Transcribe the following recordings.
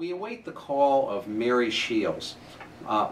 We await the call of Mary Sheils,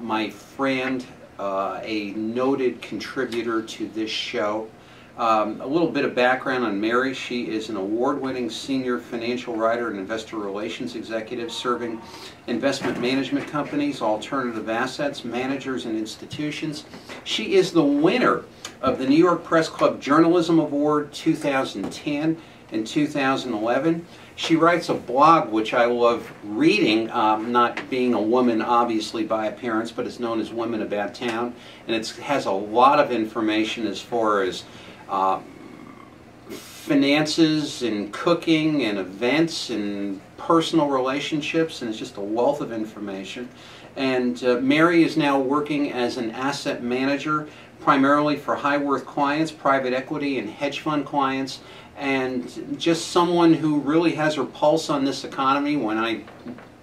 my friend, a noted contributor to this show. A little bit of background on Mary. She is an award-winning senior financial writer and investor relations executive serving investment management companies, alternative assets, managers, and institutions. She is the winner of the New York Press Club Journalism Award 2010 and 2011. She writes a blog which I love reading, not being a woman obviously by appearance, but it's known as Women About Town, and it has a lot of information as far as finances and cooking and events and personal relationships, and it's just a wealth of information. And Mary is now working as an asset manager primarily for high-worth clients, private equity and hedge fund clients, and just someone who really has her pulse on this economy. When I'm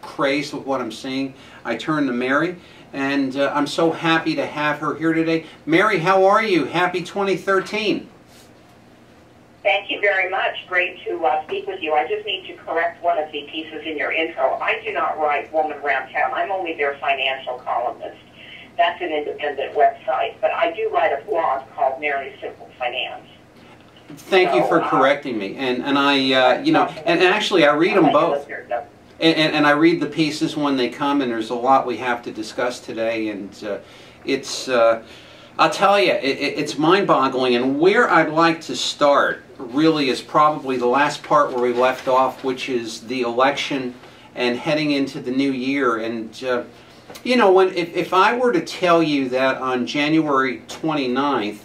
crazed with what I'm seeing, I turn to Mary, and I'm so happy to have her here today. Mary, how are you? Happy 2013. Thank you very much. Great to speak with you. I just need to correct one of the pieces in your intro. I do not write Woman Around Town. I'm only their financial columnist. That's an independent website. But I do write a blog called Mary's Simple Finance. Thank you for correcting me. And I, you know, and actually I read them both. And I read the pieces when they come, and there's a lot we have to discuss today. And it's, I'll tell you, it's mind-boggling. And where I'd like to start really is probably the last part where we left off, which is the election and heading into the new year. And you know, if I were to tell you that on January 29th,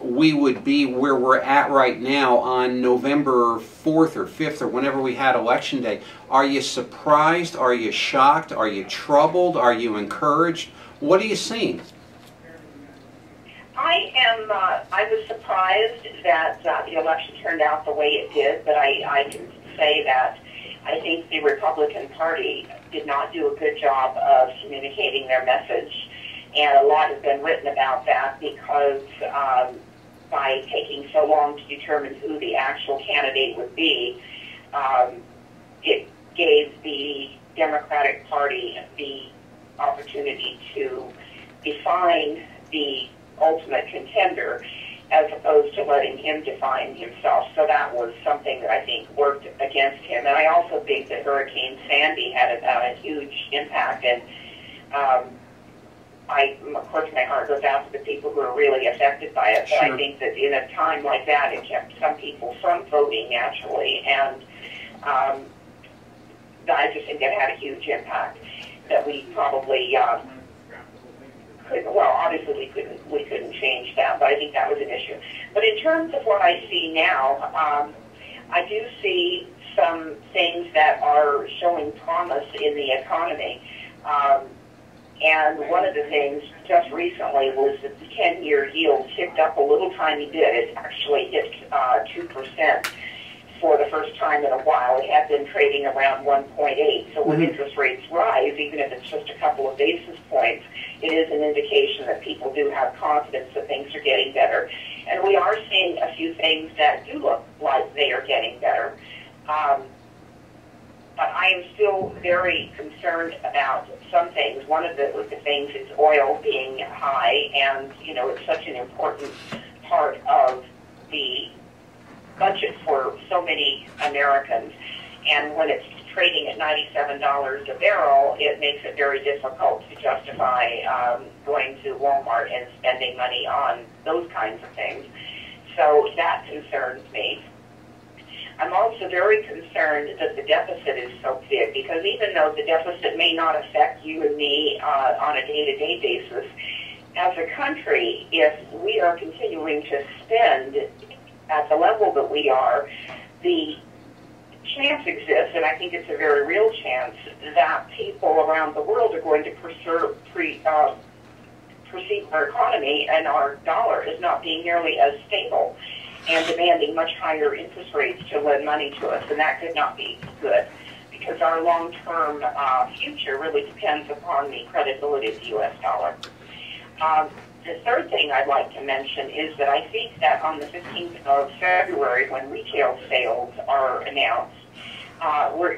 we would be where we're at right now on November 4th or 5th or whenever we had election day, are you surprised? Are you shocked? Are you troubled? Are you encouraged? What are you seeing? I was surprised that the election turned out the way it did, but I can say that I think the Republican Party did not do a good job of communicating their message. And a lot has been written about that because by taking so long to determine who the actual candidate would be, it gave the Democratic Party the opportunity to define the ultimate contender as opposed to letting him define himself. So that was something that I think worked against him. And I also think that Hurricane Sandy had a huge impact. And of course, my heart goes out to the people who are really affected by it, but sure. I think that in a time like that, it kept some people from voting naturally, and I just think that had a huge impact that we probably couldn't, well, obviously we couldn't change that, but I think that was an issue. But in terms of what I see now, I do see some things that are showing promise in the economy. And one of the things just recently was that the 10-year yield ticked up a little tiny bit. It actually hit 2% for the first time in a while. It had been trading around 1.8. So when interest rates rise, even if it's just a couple of basis points, it is an indication that people do have confidence that things are getting better. And we are seeing a few things that do look like they are getting better. But I am still very concerned about some things. One of the things is oil being high, and you know it's such an important part of the budget for so many Americans. And when it's trading at $97 a barrel, it makes it very difficult to justify going to Walmart and spending money on those kinds of things. So that concerns me. I'm also very concerned that the deficit is so big, because even though the deficit may not affect you and me on a day-to-day basis, as a country, if we are continuing to spend at the level that we are, the chance exists, and I think it's a very real chance, that people around the world are going to perceive our economy and our dollar as not being nearly as stable, and demanding much higher interest rates to lend money to us, and that could not be good, because our long-term future really depends upon the credibility of the U.S. dollar. The third thing I'd like to mention is that I think that on the 15th of February, when retail sales are announced,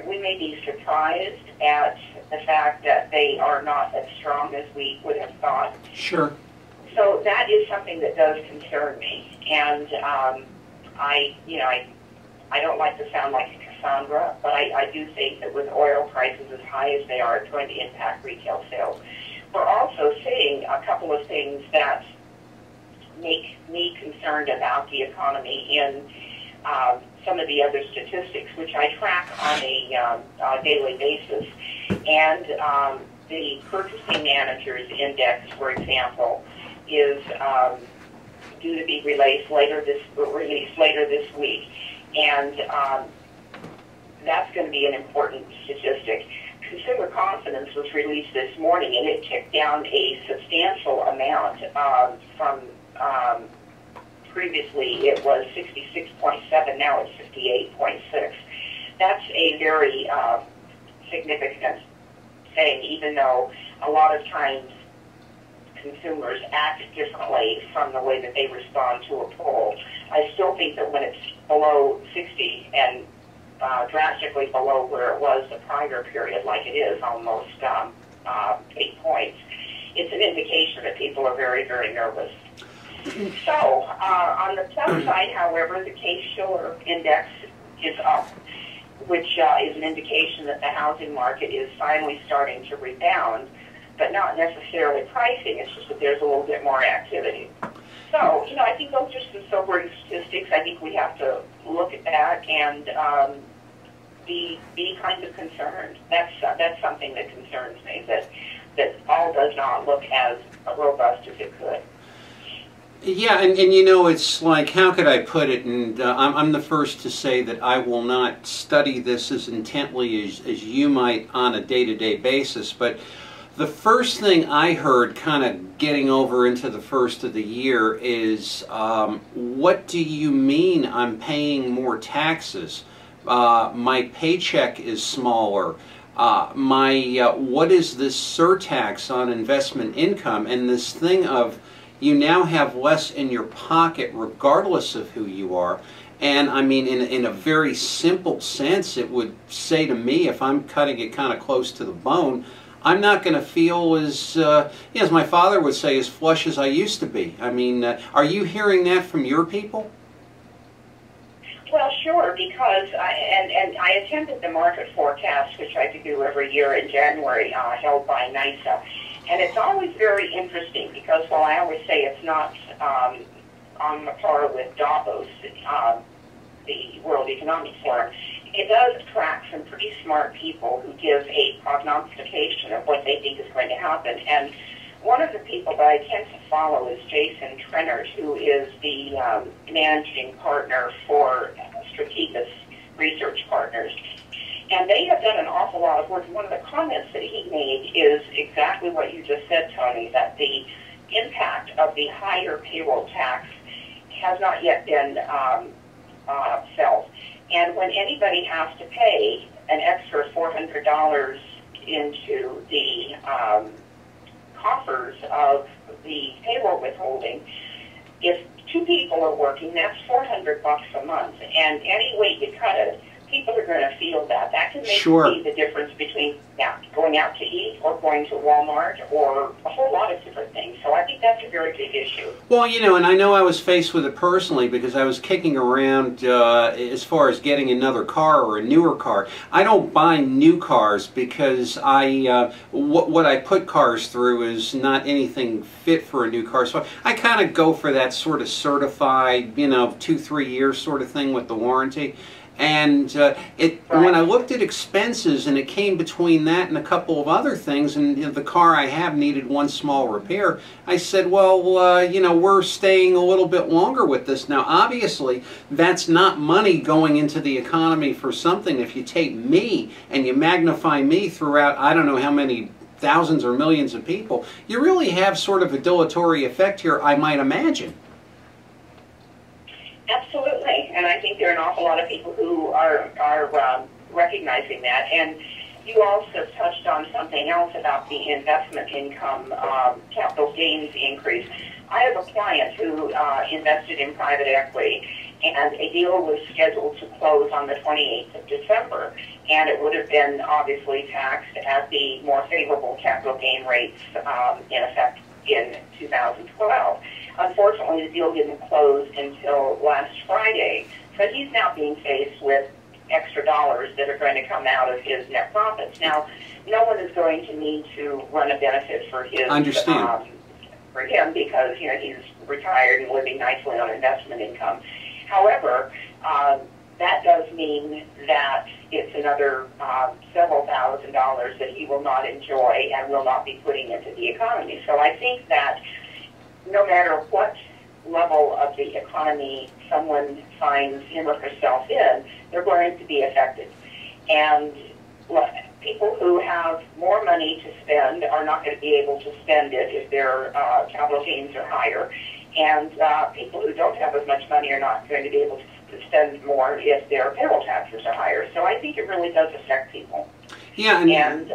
we may be surprised at the fact that they are not as strong as we would have thought. Sure. So that is something that does concern me, and I don't like to sound like a Cassandra, but I do think that with oil prices as high as they are, it's going to impact retail sales. We're also seeing a couple of things that make me concerned about the economy in some of the other statistics, which I track on a daily basis. And the Purchasing Managers Index, for example, is due to be released later this week. And that's going to be an important statistic. Consumer confidence was released this morning, and it ticked down a substantial amount from previously it was 66.7, now it's 58.6. That's a very significant thing, even though a lot of times consumers act differently from the way that they respond to a poll. I still think that when it's below 60 and drastically below where it was the prior period, like it is almost 8 points, it's an indication that people are very, very nervous. So on the plus side, however, the Case-Shiller Index is up, which is an indication that the housing market is finally starting to rebound, but not necessarily pricing. It's just that there's a little bit more activity. So, I think those are some sobering statistics. I think we have to look at that and be kind of concerned. That's something that concerns me, that all does not look as robust as it could. Yeah, and it's like, how could I put it? And I'm the first to say that I will not study this as intently as you might on a day-to-day basis, but the first thing I heard kind of getting over into the first of the year is, what do you mean I'm paying more taxes? My paycheck is smaller. What is this surtax on investment income? And this thing of you now have less in your pocket regardless of who you are. And I mean, in a very simple sense, it would say to me, if I'm cutting it kind of close to the bone, I'm not going to feel as my father would say, as flush as I used to be. I mean, are you hearing that from your people? Well, sure, because I attended the market forecast, which I do every year in January, held by NISA. And it's always very interesting because while I always say it's not on the par with Davos, the World Economic Forum, it does attract some pretty smart people who give a prognostication of what they think is going to happen. And one of the people that I tend to follow is Jason Trennert, who is the managing partner for Strategas Research Partners. And they have done an awful lot of work. One of the comments that he made is exactly what you just said, Tony, that the impact of the higher payroll tax has not yet been felt. And when anybody has to pay an extra $400 into the coffers of the payroll withholding, if 2 people are working, that's $400 a month. And any way you cut it, people are going to feel that. That can make the difference between going out to eat or going to Walmart or a whole lot of different things. So I think that's a very big issue. Well, and I know I was faced with it personally because I was kicking around as far as getting another car or a newer car. I don't buy new cars because what I put cars through is not anything fit for a new car. So I kind of go for that sort of certified, 2-3 years sort of thing with the warranty. And when I looked at expenses and it came between that and a couple of other things, and the car I have needed one small repair, I said, well, we're staying a little bit longer with this. Now, obviously, that's not money going into the economy for something. If you take me and you magnify me throughout, I don't know how many thousands or millions of people, you really have sort of a dilatory effect here, I might imagine. Absolutely, and I think there are an awful lot of people who are recognizing that. And you also touched on something else about the investment income, capital gains increase. I have a client who invested in private equity, and a deal was scheduled to close on the 28th of December, and it would have been obviously taxed at the more favorable capital gain rates in effect in 2012. Unfortunately, the deal didn't close until last Friday, so he's now being faced with extra dollars that are going to come out of his net profits. Now, no one is going to need to run a benefit for his for him because he's retired and living nicely on investment income. However, that does mean that it's another several $1,000s that he will not enjoy and will not be putting into the economy. So I think that no matter what level of the economy someone finds him or herself in, they're going to be affected. And people who have more money to spend are not going to be able to spend it if their capital gains are higher. And people who don't have as much money are not going to be able to spend more if their payroll taxes are higher. So I think it really does affect people. Yeah, and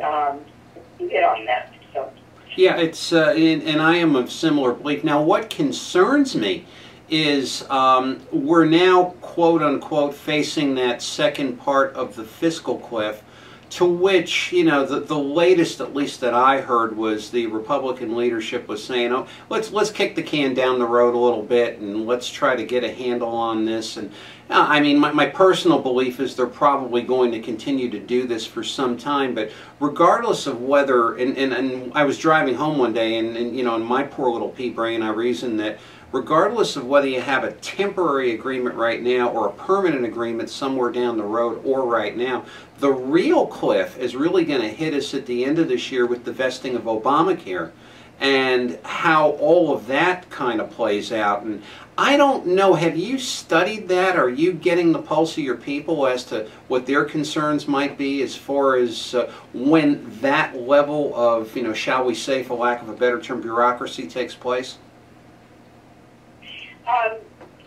you hit on that. So. Yeah, it's and I am of similar belief. Now, what concerns me is we're now, quote unquote, facing that second part of the fiscal cliff, to which, the latest, at least that I heard, was the Republican leadership was saying, oh, let's kick the can down the road a little bit and let's try to get a handle on this. And I mean, my personal belief is they're probably going to continue to do this for some time, but regardless of whether, and I was driving home one day and in my poor little pea brain, I reasoned that regardless of whether you have a temporary agreement right now or a permanent agreement somewhere down the road or right now, the real cliff is really going to hit us at the end of this year with the vesting of Obamacare and how all of that kind of plays out. And I don't know, have you studied that? Are you getting the pulse of your people as to what their concerns might be as far as when that level of, shall we say, for lack of a better term, bureaucracy takes place?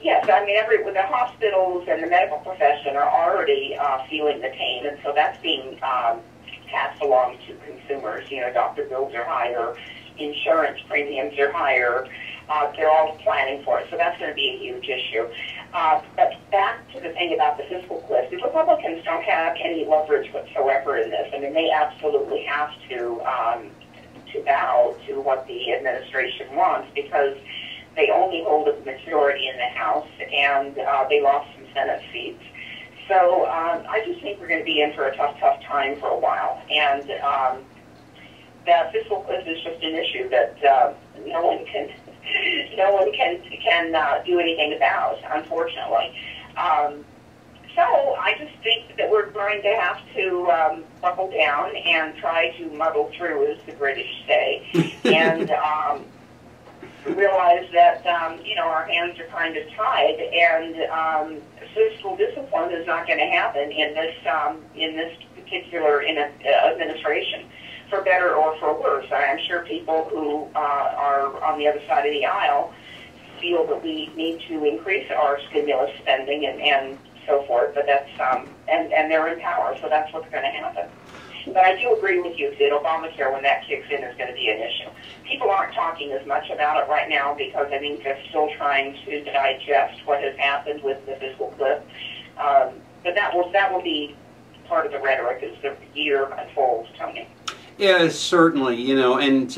Yes, I mean, the hospitals and the medical profession are already feeling the pain, and so that's being passed along to consumers. Doctor bills are higher, insurance premiums are higher. They're all planning for it, so that's going to be a huge issue. But back to the thing about the fiscal cliff, the Republicans don't have any leverage whatsoever in this. I mean, they absolutely have to bow to what the administration wants because they only hold a majority in the House, and they lost some Senate seats. So I just think we're going to be in for a tough time for a while. And that fiscal cliff is just an issue that no one can do anything about, unfortunately. So I just think that we're going to have to buckle down and try to muddle through, as the British say, and realize that our hands are kind of tied, and fiscal discipline is not going to happen in this particular administration, for better or for worse. I'm sure people who are on the other side of the aisle feel that we need to increase our stimulus spending and so forth, but that's and they're in power, so that's what's going to happen. But I do agree with you that Obamacare, when that kicks in, is going to be an issue. People aren't talking as much about it right now because I think they're still trying to digest what has happened with the fiscal cliff. But that will be part of the rhetoric as the year unfolds, Tony. Yeah, certainly. And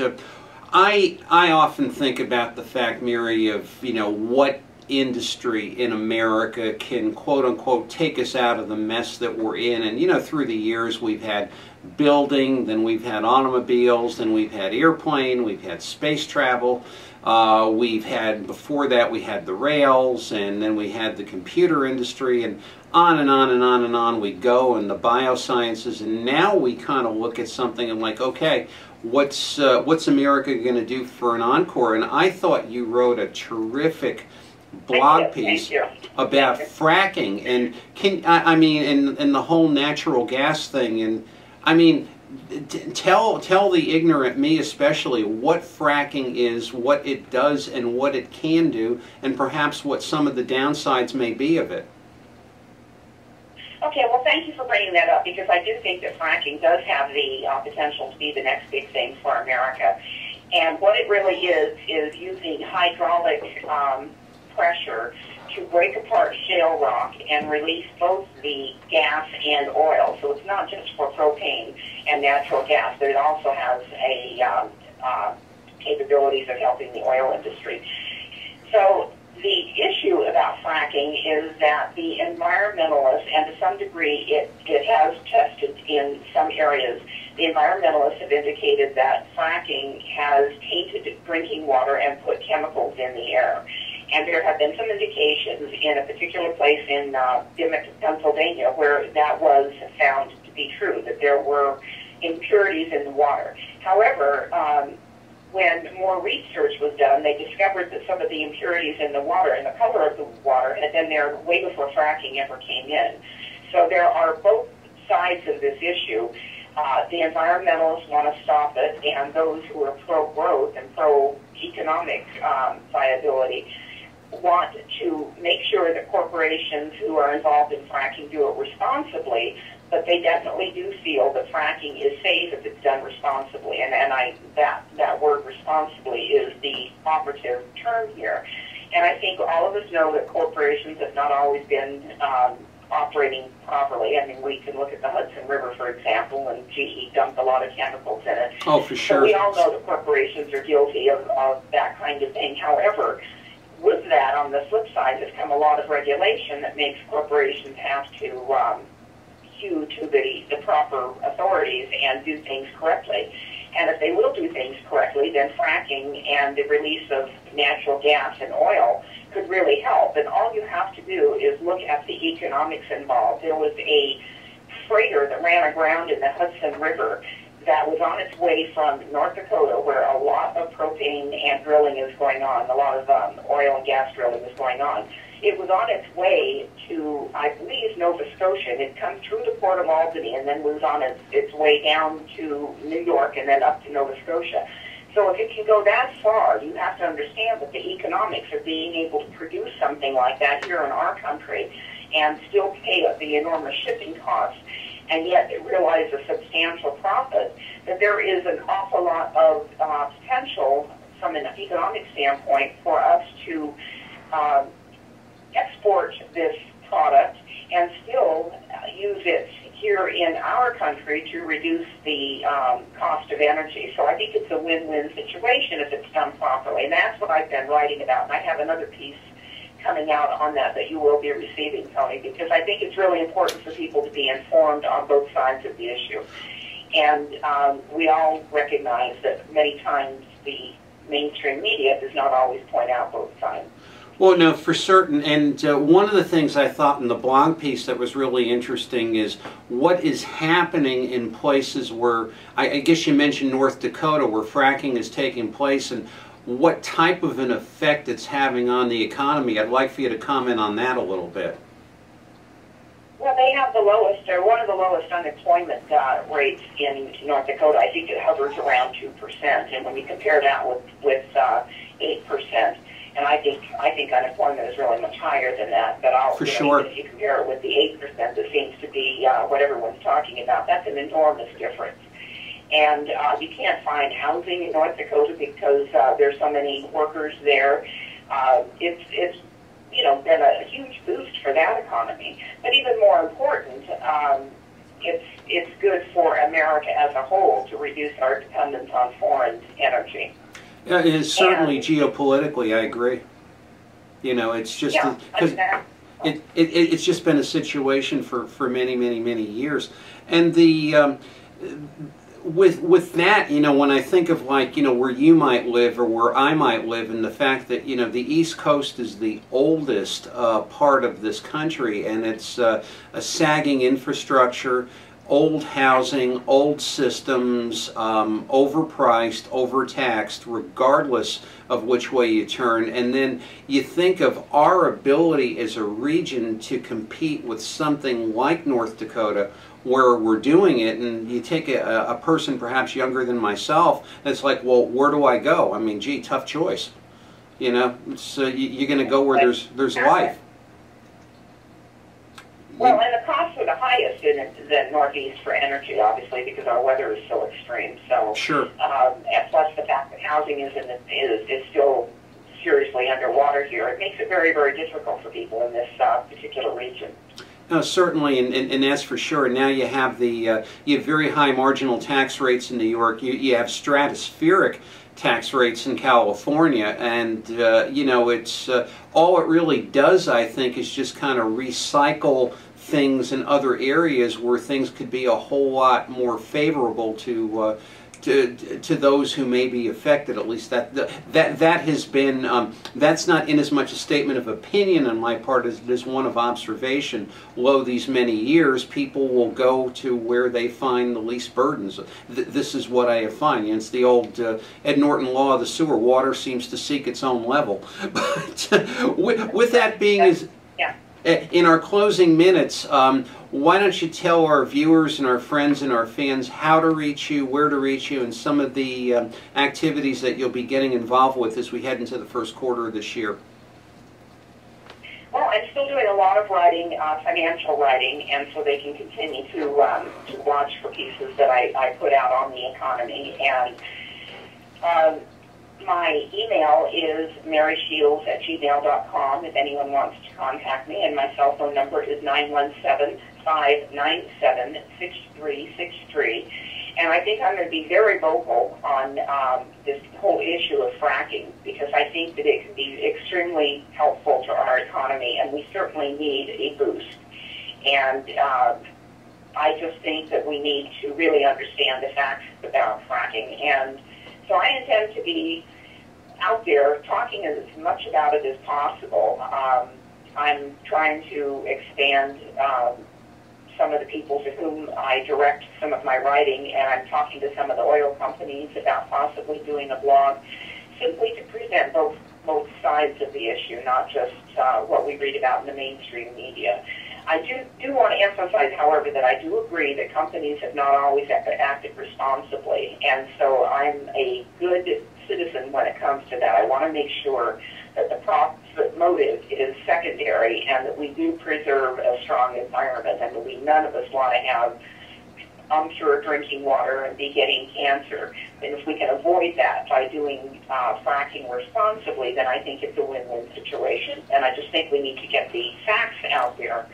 I often think about the fact, Mary, of what industry in America can, quote unquote, take us out of the mess that we're in. And through the years we've had building, then we've had automobiles, then we've had airplane, we've had space travel, we've had, before that we had the rails, and then we had the computer industry, and on and on and on and on we go, and the biosciences. And now we kind of look at something and like, okay, what's America going to do for an encore? And I thought you wrote a terrific blog piece about fracking, and and the whole natural gas thing. And I mean, tell the ignorant, me especially, what fracking is, what it does, and what it can do, and perhaps what some of the downsides may be of it. Okay, well, thank you for bringing that up, because I do think that fracking does have the potential to be the next big thing for America. And what it really is using hydraulic pressure to break apart shale rock and release both the gas and oil. So it's not just for propane and natural gas, but it also has a capabilities of helping the oil industry. So the issue about fracking is that the environmentalists, and to some degree it has tested in some areas, the environmentalists have indicated that fracking has tainted drinking water and put chemicals in the air. And there have been some indications in a particular place in Dimmock, Pennsylvania, where that was found to be true, that there were impurities in the water. However, when more research was done, they discovered that some of the impurities in the water and the color of the water had been there way before fracking ever came in. So there are both sides of this issue. The environmentalists want to stop it, and those who are pro-growth and pro-economic viability want to make sure that corporations who are involved in fracking do it responsibly, but they definitely do feel that fracking is safe if it's done responsibly, and that word responsibly is the operative term here. And I think all of us know that corporations have not always been operating properly. I mean, we can look at the Hudson River, for example, and GE dumped a lot of chemicals in it. Oh, for sure. So we all know that corporations are guilty of that kind of thing. However, with that, on the flip side, has come a lot of regulation that makes corporations have to hew to the proper authorities and do things correctly. And if they will do things correctly, then fracking and the release of natural gas and oil could really help. And all you have to do is look at the economics involved. There was a freighter that ran aground in the Hudson River that was on its way from North Dakota, where a lot of propane and drilling is going on, a lot of oil and gas drilling is going on. It was on its way to, I believe, Nova Scotia. It had come through the port of Albany and then was on its way down to New York and then up to Nova Scotia. So if it can go that far, you have to understand that the economics of being able to produce something like that here in our country and still pay the enormous shipping costs, and yet realize a substantial profit, that there is an awful lot of potential from an economic standpoint for us to export this product and still use it here in our country to reduce the cost of energy. So I think it's a win-win situation if it's done properly. And that's what I've been writing about. And I have another piece coming out on that you will be receiving, Tony, because I think it's really important for people to be informed on both sides of the issue. And we all recognize that many times the mainstream media does not always point out both sides. Well, no, for certain. And one of the things I thought in the blog piece that was really interesting is what is happening in places where, I guess you mentioned North Dakota, where fracking is taking place, and what type of an effect it's having on the economy. I'd like for you to comment on that a little bit. Well, they have the lowest, or one of the lowest unemployment rates in North Dakota. I think it hovers around 2%, and when you compare that with 8%, and I think unemployment is really much higher than that. But for sure, if you compare it with the 8% that seems to be what everyone's talking about, that's an enormous difference. And you can't find housing in North Dakota because there's so many workers there. It's been a huge boost for that economy. But even more important, it's good for America as a whole to reduce our dependence on foreign energy. Yeah, it is certainly geopolitically, I agree. You know, it's just because it's just been a situation for many, many, many years. And the with that, you know, when I think of, like, you know, where you might live or where I might live, and the fact that, you know, the East Coast is the oldest part of this country, and it's a sagging infrastructure, old housing, old systems, overpriced, overtaxed, regardless of which way you turn. And then you think of our ability as a region to compete with something like North Dakota, where we're doing it, and you take a person perhaps younger than myself, and it's like, well, where do I go? I mean, gee, tough choice. You know, it's, you're going to go where there's life. Well, and the costs are the highest in the Northeast for energy, obviously, because our weather is so extreme. So, sure. And plus the fact that housing is still seriously underwater here. It makes it very, very difficult for people in this particular region. No, certainly, and that's for sure. Now you have you have very high marginal tax rates in New York. You have stratospheric tax rates in California, and you know, it's all it really does, I think, is just kind of recycle things in other areas where things could be a whole lot more favorable to those who may be affected. At least that has been, that's not in as much a statement of opinion on my part as it is one of observation. Lo, these many years, people will go to where they find the least burdens. This is what I have found. It's the old Ed Norton law of the sewer. Water seems to seek its own level. But with that being, in our closing minutes, why don't you tell our viewers and our friends and our fans how to reach you, where to reach you, and some of the activities that you'll be getting involved with as we head into the first quarter of this year? Well, I'm still doing a lot of writing, financial writing, and so they can continue to watch for pieces that I put out on the economy. And my email is marysheils@gmail.com if anyone wants to contact me, and my cell phone number is 917-597-6363. And I think I'm going to be very vocal on this whole issue of fracking, because I think that it can be extremely helpful to our economy, and we certainly need a boost. And I just think that we need to really understand the facts about fracking. And so I intend to be out there talking as much about it as possible. I'm trying to expand some of the people to whom I direct some of my writing, and I'm talking to some of the oil companies about possibly doing a blog simply to present both sides of the issue, not just what we read about in the mainstream media. I do want to emphasize, however, that I do agree that companies have not always acted responsibly, and so I'm a good citizen when it comes to that. I want to make sure that the profit motive is secondary, and that we do preserve a strong environment, and that none of us want to have impure drinking water and be getting cancer. And if we can avoid that by doing fracking responsibly, then I think it's a win-win situation. And I just think we need to get the facts out there.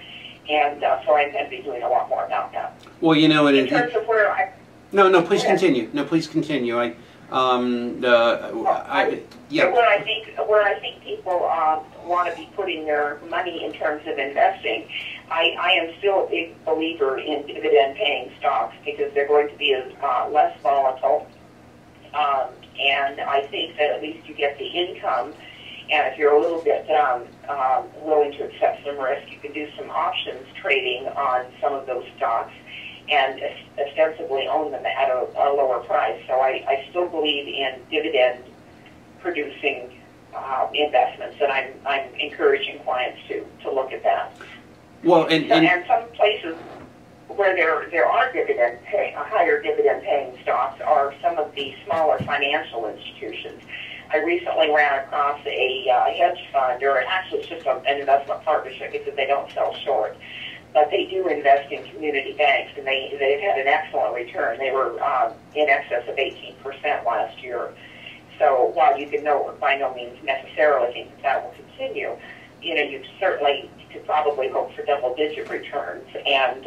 And so I'm going to be doing a lot more about that. Well, you know, in terms of where I... No, please continue. No, please continue. Where I think people want to be putting their money in terms of investing, I am still a big believer in dividend-paying stocks, because they're going to be less volatile, and I think that at least you get the income. And if you're a little bit willing to accept some risk, you can do some options trading on some of those stocks and ostensibly own them at a lower price. So I still believe in dividend-producing investments, and I'm encouraging clients to look at that. Well, and some places where there are higher dividend-paying stocks are some of the smaller financial institutions. I recently ran across a hedge fund, or actually it's just an investment partnership, because they don't sell short. But they do invest in community banks, and they've had an excellent return. They were in excess of 18% last year. So while you can by no means necessarily think that will continue, you know, you certainly could probably hope for double-digit returns. And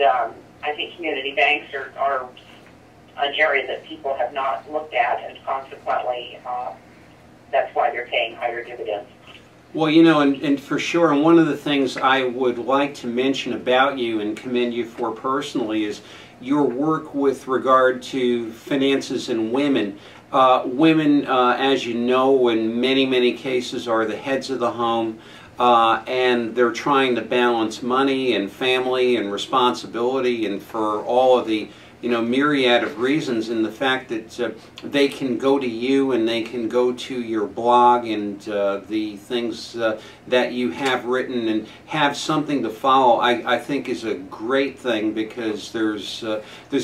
I think community banks are an area that people have not looked at, and consequently that's why they're paying higher dividends. Well, you know, and for sure, and one of the things I would like to mention about you and commend you for personally is your work with regard to finances and women. Women, as you know, in many, many cases are the heads of the home, and they're trying to balance money and family and responsibility, and for all of the myriad of reasons, and the fact that they can go to you and they can go to your blog and the things that you have written and have something to follow, I think is a great thing, because there's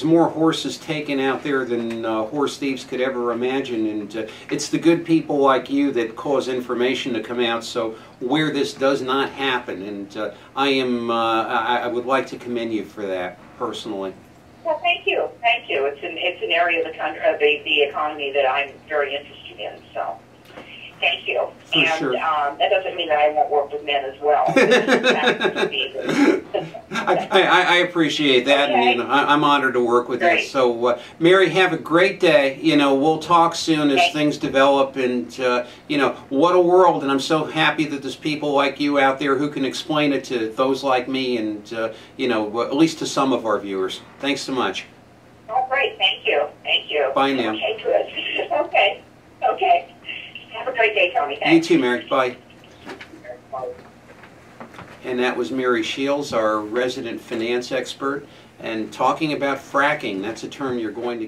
more horses taken out there than horse thieves could ever imagine, and it's the good people like you that cause information to come out so where this does not happen, and I would like to commend you for that personally. Well, thank you. Thank you. It's an area of the economy that I'm very interested in. So, Thank you. For and sure. That doesn't mean that I won't work with men as well. I appreciate that, Okay. and I'm honored to work with you. Great. So, Mary, have a great day. We'll talk soon as things develop, and what a world. And I'm so happy that there's people like you out there who can explain it to those like me, and at least to some of our viewers. Thanks so much. Oh, great. Thank you. Thank you. Bye now. Okay, good. Okay. Okay. Have a great day, Tony. You Thanks. too, Mary. Bye. And that was Mary Sheils, our resident finance expert, and talking about fracking. That's a term you're going to